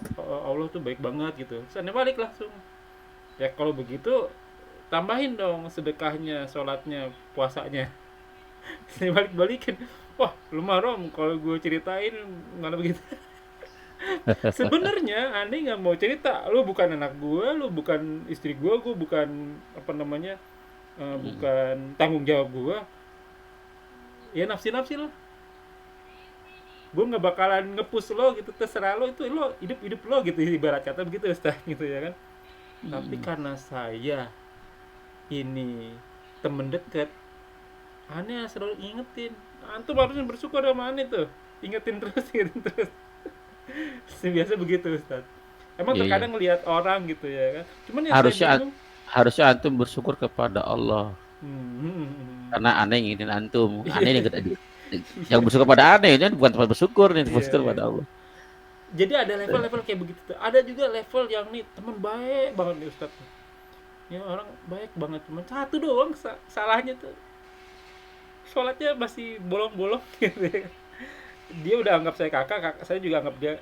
Allah tuh baik banget gitu. Sana balik langsung. Ya kalau begitu tambahin dong sedekahnya, sholatnya, puasanya. Saya balikin. Wah, lumayan Rom kalau gue ceritain nggak begitu. Sebenarnya aneh nggak mau cerita, lu bukan anak gua, lu bukan istri gua bukan apa namanya, bukan tanggung jawab gua. Ya nafsi-nafsi lo. Gua nggak bakalan ngepush lo gitu, terserah lo, itu lo hidup lo gitu, ibarat kata begitu Ustaz gitu ya kan. Tapi karena saya ini temen deket, aneh selalu ingetin, antum harusnya bersyukur sama aneh tuh, ingetin terus ingetin terus. Biasa begitu Ustaz. Emang Iya, iya. terkadang ngelihat orang gitu ya kan. Cuman yang saya Harusnya bingung. harusnya antum bersyukur kepada Allah karena aneh nginin antum. Aneh Iya, yang bersyukur pada aneh kan bukan tempat bersyukur nih, iya, bersyukur iya. pada Allah. Jadi ada level-level kayak begitu tuh. Ada juga level yang nih teman baik banget nih Ustaz. Ya orang baik banget, cuman satu doang salahnya tuh. Sholatnya masih bolong-bolong gitu ya. Dia udah anggap saya kakak saya juga anggap dia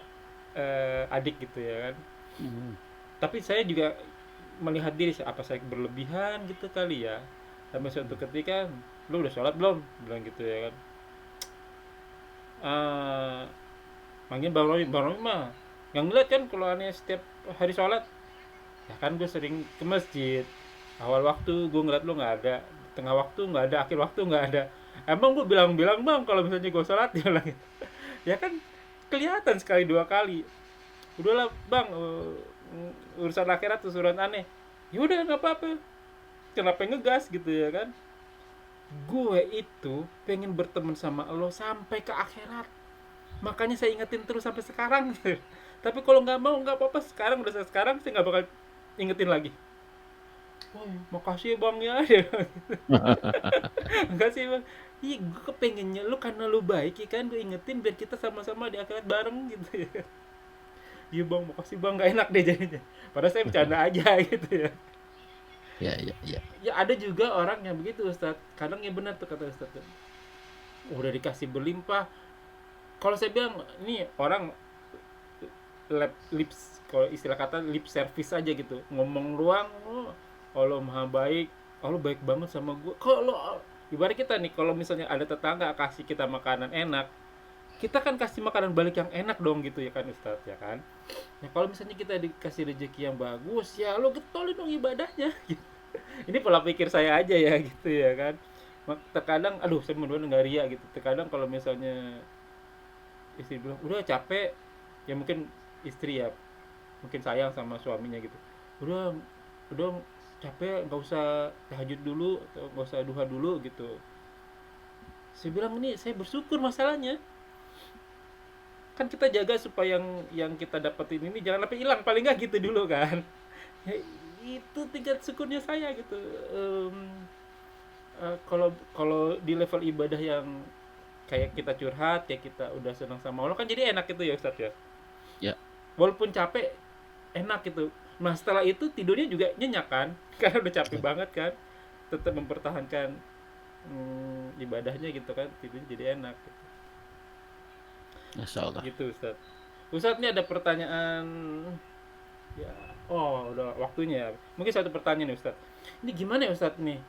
adik gitu ya kan. Hmm. Tapi saya juga melihat diri, apa saya berlebihan gitu kali ya. Sampai suatu ketika, lu udah sholat belum? Bilang gitu ya kan. eh Manggil Bang Romi mah nggak ngeliat kan kalau aneh setiap hari sholat. Ya kan gue sering ke masjid. Awal waktu gue ngeliat lu nggak ada, tengah waktu nggak ada, akhir waktu nggak ada. Emang gue bilang-bilang bang kalau misalnya gue sholat, dia bilang gitu. Ya kan kelihatan sekali dua kali. Udahlah bang, urusan akhirat urusan aneh. Ya udah nggak apa-apa. Kenapa ngegas gitu ya kan? Gue itu pengen berteman sama Allah sampai ke akhirat. Makanya saya ingetin terus sampai sekarang. Tapi kalau nggak mau nggak apa-apa, sekarang udah sekarang saya nggak bakal ingetin lagi. Oh, makasih ya bang ya. Enggak sih bang. Iya, gue kepengennya lu karena lu baik ya kan, gue ingetin biar kita sama-sama di akhirat bareng gitu ya. Iya bang, makasih bang, nggak enak deh jadinya. Padahal saya bercanda aja gitu ya. Ya, ya, ya. Ya ada juga orang yang begitu Ustaz. Kadang ya benar tuh kata Ustaz. Udah dikasih berlimpah. Kalau saya bilang ini orang lips, kalau istilah kata lip service aja gitu, ngomong luang, oh, Allah maha baik, Allah baik banget sama gue. Kalau ibarat kita nih, kalau misalnya ada tetangga kasih kita makanan enak, kita kan kasih makanan balik yang enak dong gitu ya kan Ustadz ya kan. Nah kalau misalnya kita dikasih rezeki yang bagus, ya lo getolin dong ibadahnya. Ini pola pikir saya aja ya gitu ya kan. Terkadang aduh saya mudah-mudahan nggak ria gitu, terkadang kalau misalnya istri bilang udah capek, ya mungkin istri ya mungkin sayang sama suaminya gitu, udah capek, nggak usah tahajud dulu atau nggak usah duha dulu gitu. Saya bilang ini saya bersyukur, masalahnya kan kita jaga supaya yang kita dapetin ini jangan sampai hilang, paling nggak gitu dulu kan. Ya, itu tingkat syukurnya saya gitu. Kalau kalau di level ibadah yang kayak kita curhat ya, kita udah senang sama Allah kan jadi enak gitu ya Ustadz ya. Ya. Walaupun capek enak gitu. Nah setelah itu tidurnya juga nyenyak kan karena udah capek banget kan, tetap mempertahankan ibadahnya gitu kan, tidurnya jadi enak gitu. Masya Allah. Gitu Ustadz. Ustadz ini ada pertanyaan ya. Oh udah waktunya ya. Mungkin satu pertanyaan nih Ustadz. Ini gimana ya Ustadz nih,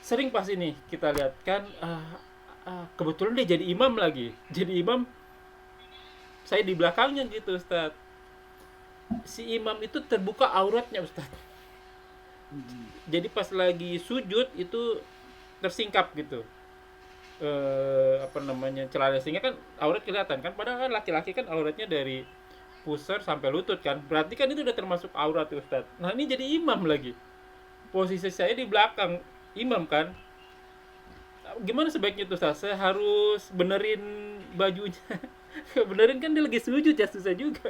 sering pas ini kita lihat kan kebetulan dia jadi imam lagi, jadi imam, saya di belakangnya gitu Ustadz. Si imam itu terbuka auratnya Ustadz. Jadi pas lagi sujud itu tersingkap gitu, apa namanya, celana, sehingga kan aurat kelihatan kan, padahal kan laki-laki kan auratnya dari pusar sampai lutut kan, berarti kan itu udah termasuk aurat Ustadz. Nah ini jadi imam lagi, posisi saya di belakang imam kan, gimana sebaiknya tuh Ustaz? Saya harus benerin bajunya. Benerin kan dia lagi sujud ya, susah juga.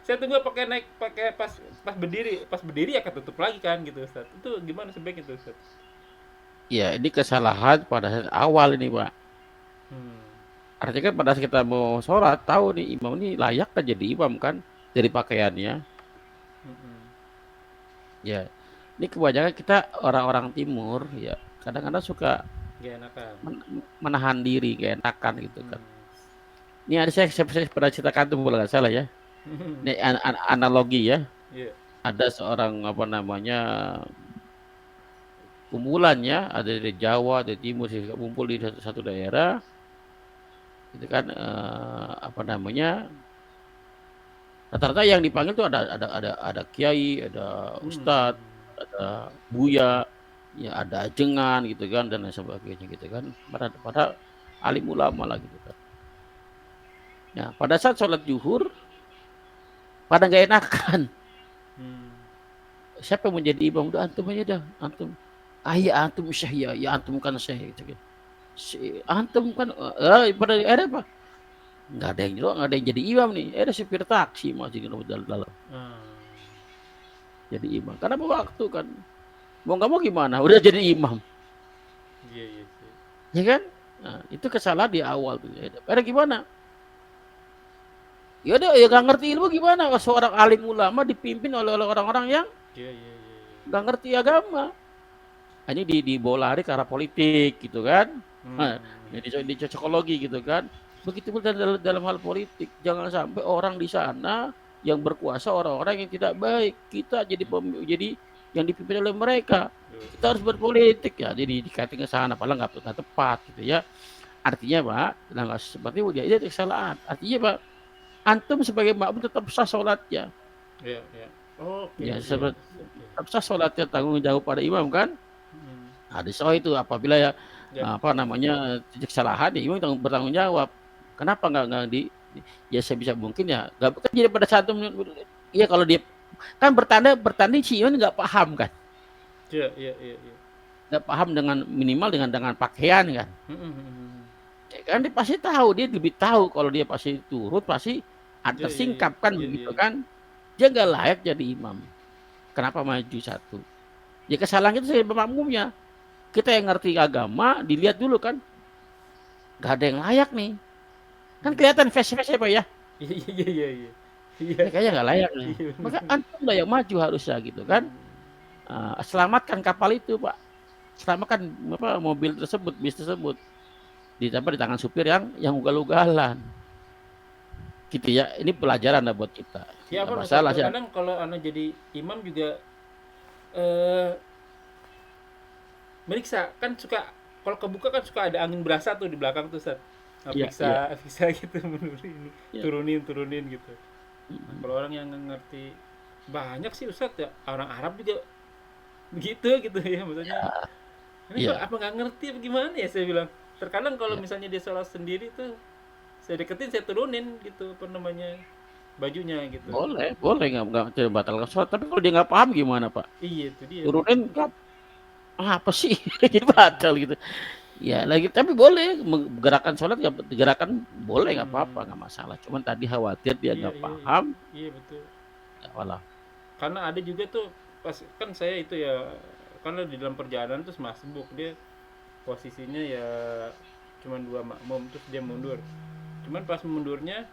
Saya tunggu pakai naik, pakai pas berdiri ya ketutup lagi kan gitu Ustaz. Itu gimana sebaiknya tuh Ustaz? Ya, ini kesalahan pada saat awal ini, Pak. Hmm. Artinya kan pada saat kita mau sholat, tahu nih imam ini layak kan jadi imam kan dari pakaiannya. Hmm. Ya, ini kebanyakan kita orang-orang timur ya kadang-kadang suka Gak enakan. menahan diri, kayak enakan gitu kan. Hmm. Ini ada saya pernah ceritakan tuh kalau nggak salah ya. Ini analogi ya. Iya. Ada seorang apa namanya kumpulannya ada dari Jawa, dari Timur, kumpul di satu daerah. Itu kan apa namanya Rata-rata yang dipanggil tuh ada kiai, ada ustadz, ada buya, ya ada ajengan gitu kan dan lain sebagainya gitu kan. Pada alim ulama lah gitu kan. Ya, pada saat sholat zuhur pada nggak enakan. Siapa yang menjadi imam? Udah antum aja dah, antum. Ya antum syah ya antum kan syah gitu kan. Antum kan pada ada apa? Nggak ada yang jelas, nggak ada yang jadi imam nih. Ada supir taksi masih di dalam. Jadi imam. Karena waktu kan mau nggak mau gimana? Udah jadi imam. Iya. Ya kan? Nah, itu kesalahan di awal tuh. Ada gimana? Ya udah ya nggak ngerti ilmu gimana? Seorang alim ulama dipimpin oleh orang-orang yang nggak ngerti agama. Ini dibawa lari ke arah politik gitu kan? Nah, di cocokologi gitu kan? Begitu pun dalam hal politik, jangan sampai orang di sana yang berkuasa orang-orang yang tidak baik. Kita jadi yang dipimpin oleh mereka. Kita harus berpolitik ya. Jadi dikaitkan ke sana, padahal nggak tepat gitu ya. Artinya Pak, nggak seperti itu kesalahan. Artinya Pak, antum sebagai makmum tetap sah sholatnya. Iya. Ya tetap sah sholatnya, tanggung jawab pada imam kan. Ada soal itu apabila apa namanya kesalahan ya imam bertanggung jawab. Kenapa nggak ya sebisa mungkin ya nggak bukan jadi pada saat iya kalau dia kan bertanding si imam nggak paham kan. Iya. Nggak paham dengan minimal dengan pakaian kan. Ya kan dia pasti tahu, dia lebih tahu kalau dia pasti turut pasti tersingkap kan begitu kan. Dia nggak layak jadi imam. Kenapa maju satu? Ya kesalahan itu saya makmumnya. Kita yang ngerti agama dilihat dulu kan. Gak ada yang layak nih. Kan kelihatan face-face apa ya? Iya. Kayaknya nggak layak nih. Maka antum lah yang maju harusnya gitu kan. Selamatkan kapal itu Pak. Selamatkan mobil tersebut, bis tersebut. Ditambah di tangan supir yang ugal-ugalan. Gitu ya. Ini pelajaran lah buat kita. Ya apa masalah sih. Kadang kalau anak jadi imam juga meriksa kan suka kalau kebuka kan suka ada angin berasa tuh di belakang tuh Ustaz. Bisa gitu turunin gitu. Kalau orang yang ngerti banyak sih Ustaz ya, orang Arab juga begitu gitu ya maksudnya. Ini apa nggak ngerti apa gimana ya saya bilang. Terkadang kalau misalnya dia sholat sendiri tuh saya deketin saya turunin gitu apa namanya bajunya gitu. Boleh nggak batalkan sholat. Tapi kalau dia nggak paham gimana Pak? Iya itu dia. Turunin apa sih jadi batal gitu. Ya lagi tapi boleh gerakan boleh nggak apa-apa nggak masalah. Cuman tadi khawatir dia nggak paham. Iya betul. Ya, walah. Karena ada juga tuh pas kan saya itu ya karena di dalam perjalanan terus masbuk dia posisinya ya cuman 2 makmum terus dia mundur. Cuman pas mundurnya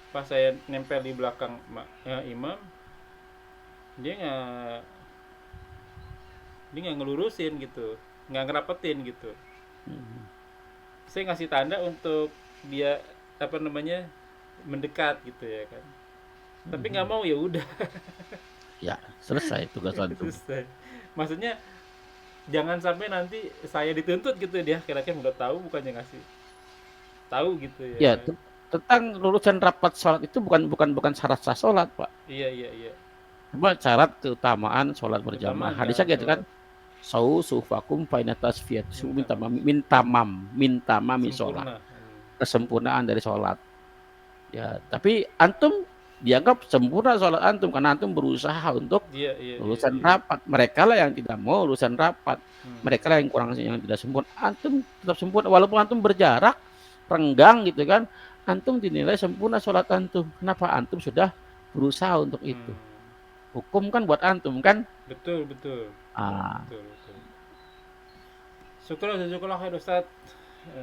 pas saya nempel di belakang imam dia nggak ngelurusin gitu, nggak ngerapetin gitu. Saya ngasih tanda untuk dia apa namanya mendekat gitu ya kan. Tapi nggak mau ya udah. Ya selesai tugas antum. Maksudnya jangan sampai nanti saya dituntut gitu dia kira-kira udah tahu bukannya ngasih tahu gitu ya. Ya tentang lulusan rapat sholat itu bukan syarat sah sholat Pak. Iya. Cuma syarat keutamaan sholat berjamaah. Hadisnya gitu kan. Sufakum fainatas fiat minta mami sholat. Kesempurnaan dari sholat. Ya, tapi antum dianggap sempurna sholat antum karena antum berusaha untuk lulusan rapat. Mereka lah yang tidak mau lulusan rapat. Mereka lah yang kurang yang tidak sempurna. Antum tetap sempurna walaupun antum berjarak renggang gitu kan. Antum dinilai sempurna sholat antum. Kenapa antum sudah berusaha untuk itu? Hukum kan buat antum kan? Betul. Betul. Syukurlah khair Ustaz.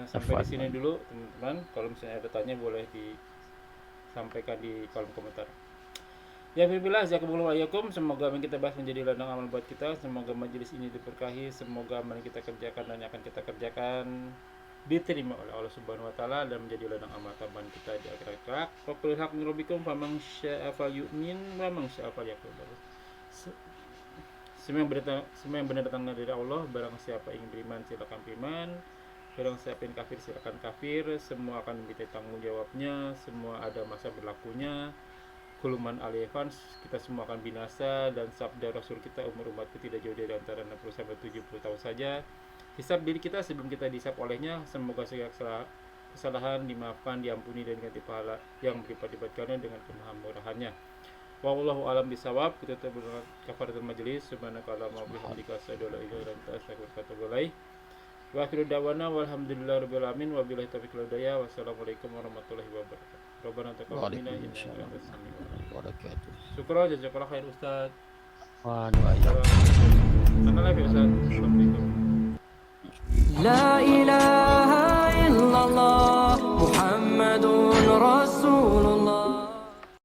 Sampai di sini dulu teman-teman. Kalau misalnya ada tanya boleh disampaikan di kolom komentar. Ya billah jazakumullahu wa'alaikum. Semoga yang kita bahas menjadi ladang amal buat kita. Semoga majelis ini diberkahi. Semoga apa yang kita kerjakan dan yang akan kita kerjakan diterima oleh Allah Subhanahu wa taala dan menjadi ladang amal tambahan kita di akhirat kelak. Wa qul haqqun rabbikum faman syaa'a falyu'min wa man syaa'a falyakfur. Semua yang benar datang dari Allah. Barang siapa ingin beriman silakan beriman. Barang siapa ingin kafir silakan kafir. Semua akan diminta tanggung jawabnya. Semua ada masa berlakunya. kuluman alifans, kita semua akan binasa, dan sabda Rasul kita, umur umatku tidak jauh dari antara 60 sampai 70 tahun saja. Hisab diri kita sebelum kita dihisab olehnya, semoga segala kesalahan dimaafkan, diampuni, dan diganti pahala yang berlipat-lipatkannya dengan kemahamurahannya. Wallahu alam bisawab. Kita tutup dengan kafaratul majelis. Subhanakallahumma wa bihamdika asyhadu an la ilaha illa anta astaghfiruka wa atubu ilaik. Wa akhiru da'wana walhamdulillahirabbil alamin wa billahi taufiq wal hidayah. Wassalamualaikum warahmatullahi wabarakatuh. Rabbana taqabbal minna innaka antas samiul alim. Wabarakatuh. Syukran, jazakallahu khair Ustaz. Wa doa Sana live ya Ustaz.